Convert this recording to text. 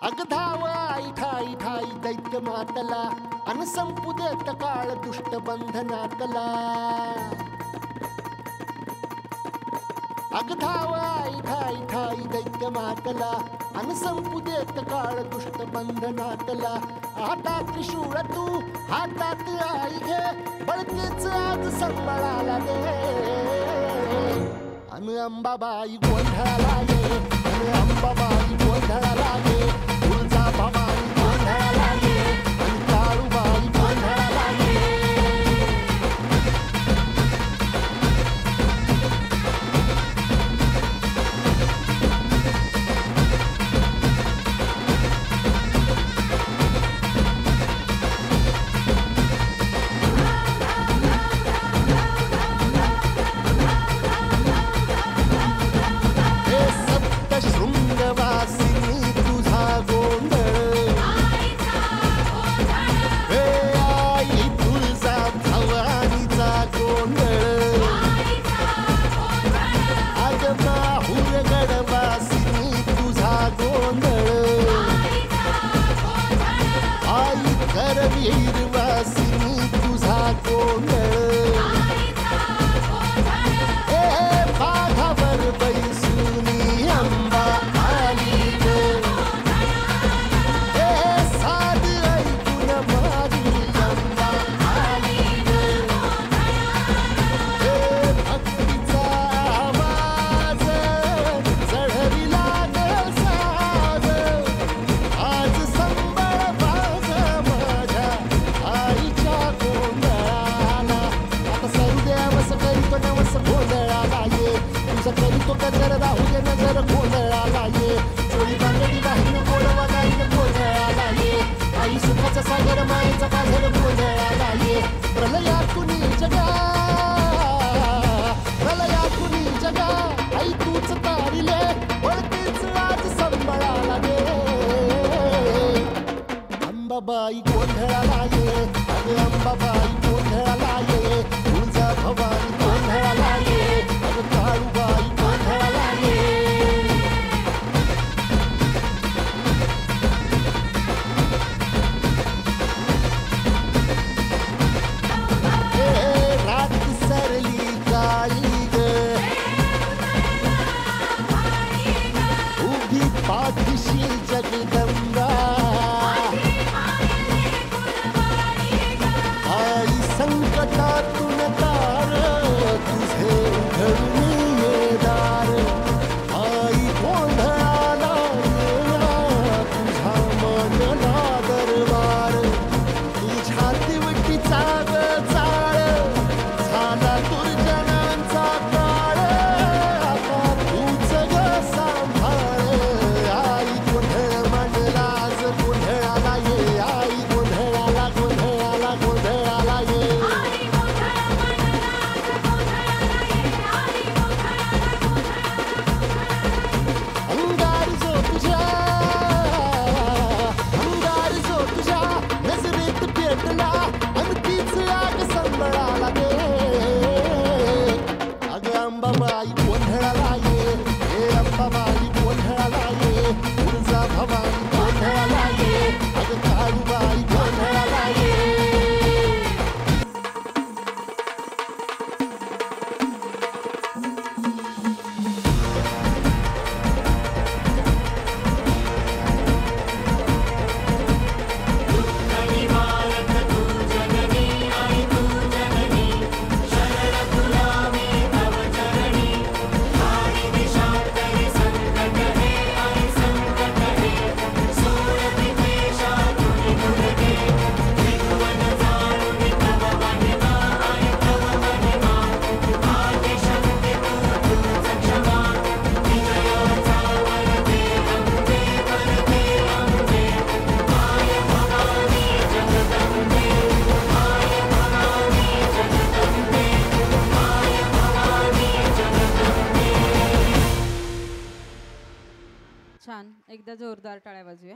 अग धाव आई ठाई ठाई दैत्य मातला अन संपू देत काळ दुष्ट बंधनातला अग धाव आई ठाई ठाई दैत्य मातला अन संपू देत काळ दुष्ट बंधनातला हातात त्रिशूळ तू हातात आई घे बळतेच आज संबळाला दे अन अंबाबाई गोंधळाला ये अन अंबाबाई गोंधळाला ये तुळजा भवानी गोंधळाला ये अन काळूबाई गोंधळाला ये वीरवासिनी तुझा गोंधळ बाघावर बैसुनी अंबा आली साध ऐकून माझी अंबा आली भक्तीचा आवाज चढविला साज आज संबळ बाज करीतो गजर राहू दे नजर गोंधळाला ये चोळी बांगडी बाहेर गोडवा गाईन गोंधळाला ये आई सुखाचा सागर मायेचा बाजार गोंधळाला ये प्रलयातून जगा आई तूच तारिले वळतेच आज संबळाला दे अंबाबाई गोंधळाला ये अगं अंबाबाई गोंधळाला ये तुळजा भवानी गोंधळाला ये अगं काळूबाई गोंधळाला ये रात सरली काळी ग उभी पाठीशी जगदंबा आई संकटातून तार तुझे उघडून ये दार आई गोंधळाला येणार तुझा मनला दरबार तुझ्या दिवटीचा चाळ झाला दुर्जनांचा काळ आता तूच ग सांभाळ आई गोंधळ मांडला आज गोंधळाला ये आई गोंधळाला गोंधळाला गोंधळाला ये अंगार जो तुझ्या नजरेत पेटला अन तीच आग संबळाला दे अगं अंबाबाई गोंधळाला ये हे अंबाबाई गोंधळाला ये तुळजा भवानी गोंधळाला ये अगं काळूबाई गोंधळाला ये छान, एकदा जोरदार टाळ्या वाजूया.